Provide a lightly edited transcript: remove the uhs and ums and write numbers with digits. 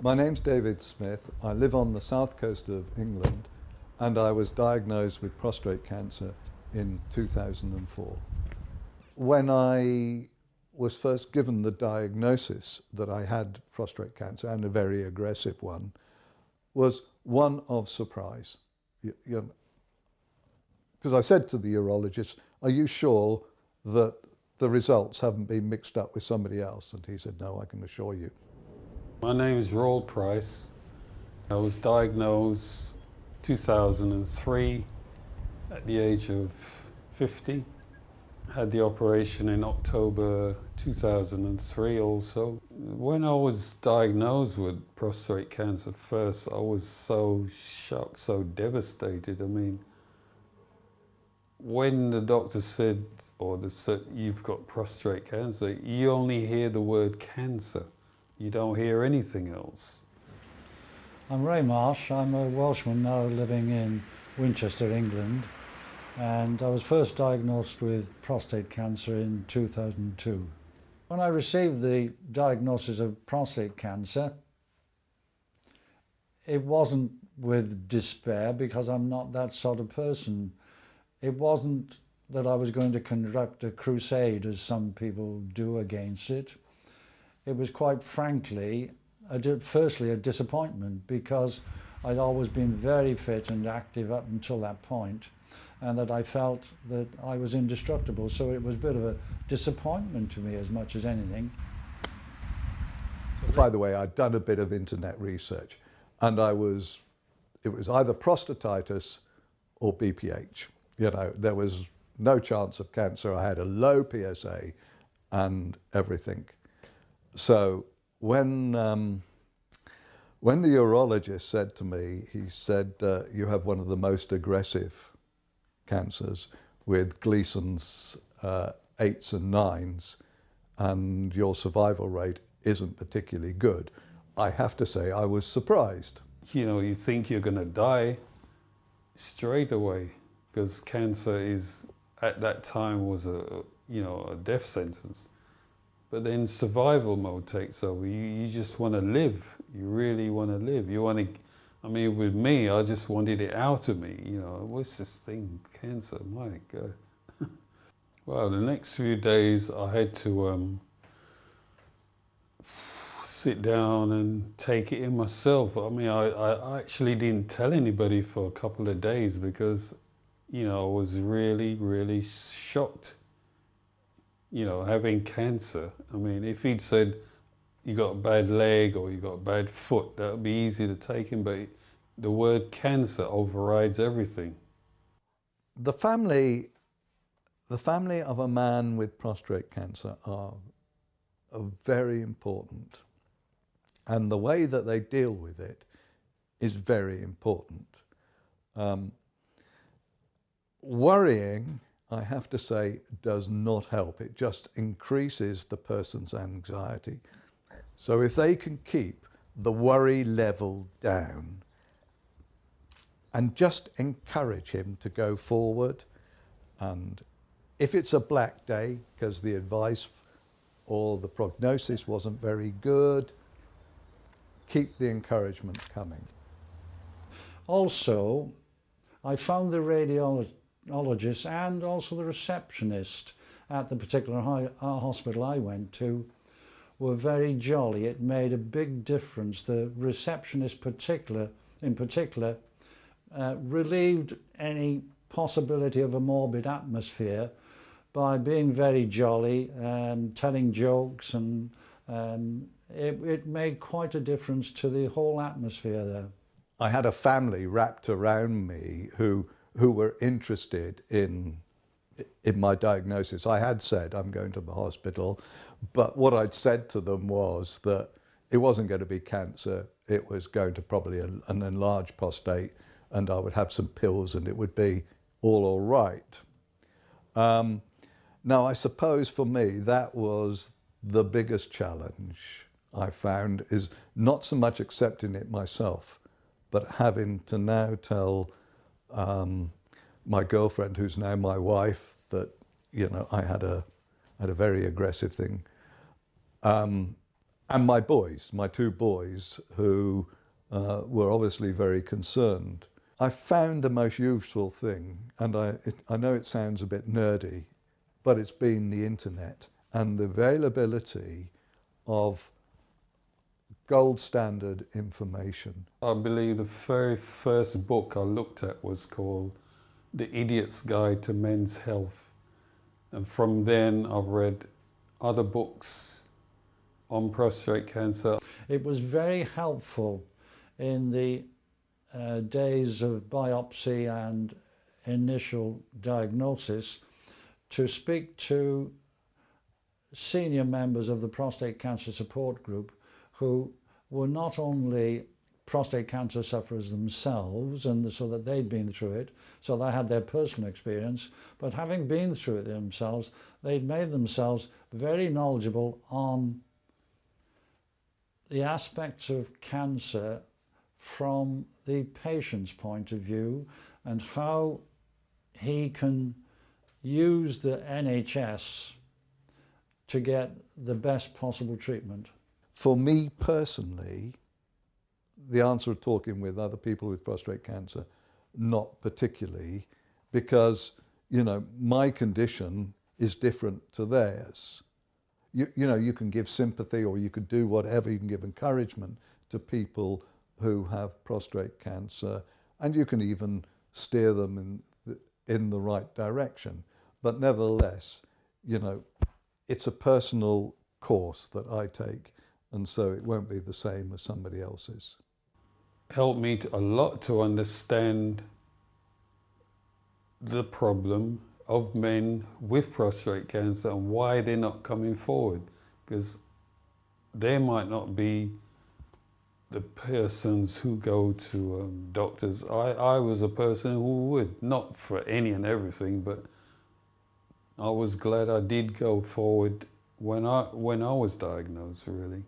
My name's David Smith. I live on the south coast of England, and I was diagnosed with prostate cancer in 2004. When I was first given the diagnosis that I had prostate cancer, and a very aggressive one, was one of surprise. Because I said to the urologist, "Are you sure that the results haven't been mixed up with somebody else?" And he said, "No, I can assure you." My name is Rawle Price. I was diagnosed 2003 at the age of 50. Had the operation in October 2003 also. When I was diagnosed with prostate cancer first, I was so shocked, so devastated. I mean, when the doctor said, you've got prostate cancer, you only hear the word cancer. You don't hear anything else. I'm Ray Marsh. I'm a Welshman now living in Winchester, England, and I was first diagnosed with prostate cancer in 2002. When I received the diagnosis of prostate cancer, it wasn't with despair, because I'm not that sort of person. It wasn't that I was going to conduct a crusade, as some people do, against it. It was, quite frankly, firstly a disappointment, because I'd always been very fit and active up until that point, and that I felt that I was indestructible. So it was a bit of a disappointment to me as much as anything. By the way, I'd done a bit of internet research, and it was either prostatitis or BPH. There was no chance of cancer. I had a low PSA and everything. So when the urologist said to me, he said, "You have one of the most aggressive cancers with Gleason's 8s and 9s, and your survival rate isn't particularly good." I have to say I was surprised. You think you're going to die straight away, because cancer at that time was a death sentence. But then survival mode takes over. You just want to live. You really want to live. With me, I just wanted it out of me. What's this thing, cancer? My God. Well, the next few days I had to sit down and take it in myself. I actually didn't tell anybody for a couple of days, because, I was really, really shocked. Having cancer. If he'd said you got a bad leg or you got a bad foot, that would be easy to take in, but the word cancer overrides everything. The family of a man with prostate cancer are very important, and the way that they deal with it is very important. Worrying, I have to say, does not help. It just increases the person's anxiety. So if they can keep the worry level down and just encourage him to go forward, and if it's a black day because the advice or the prognosis wasn't very good, keep the encouragement coming. Also, I found the radiologist and also the receptionist at the particular hospital I went to were very jolly. It made a big difference. The receptionist in particular relieved any possibility of a morbid atmosphere by being very jolly and telling jokes, and it made quite a difference to the whole atmosphere there. I had a family wrapped around me who were interested in my diagnosis. I had said I'm going to the hospital, but what I'd said to them was that it wasn't going to be cancer. It was going to probably an enlarged prostate, and I would have some pills and it would be all right. Now, I suppose for me that was the biggest challenge I found, is not so much accepting it myself, but having to now tell my girlfriend, who's now my wife, that I had a very aggressive thing, And my boys, my two boys, who were obviously very concerned. I found the most useful thing, and I know it sounds a bit nerdy, but it's been the internet and the availability of gold standard information. I believe the very first book I looked at was called The Idiot's Guide to Men's Health. And from then I've read other books on prostate cancer. It was very helpful in the days of biopsy and initial diagnosis to speak to senior members of the prostate cancer support group who were not only prostate cancer sufferers themselves, and so that they'd been through it, so they had their personal experience, but having been through it themselves, they'd made themselves very knowledgeable on the aspects of cancer from the patient's point of view and how he can use the NHS to get the best possible treatment. For me personally, the answer of talking with other people with prostate cancer, not particularly, because, you know, my condition is different to theirs. You know, you can give sympathy or you could do whatever, you can give encouragement to people who have prostate cancer, and you can even steer them in the right direction. But nevertheless, you know, it's a personal course that I take, and so it won't be the same as somebody else's. Helped me a lot to understand the problem of men with prostate cancer and why they're not coming forward, because they might not be the persons who go to doctors. I was a person who would, not for any and everything, but I was glad I did go forward when I was diagnosed, really.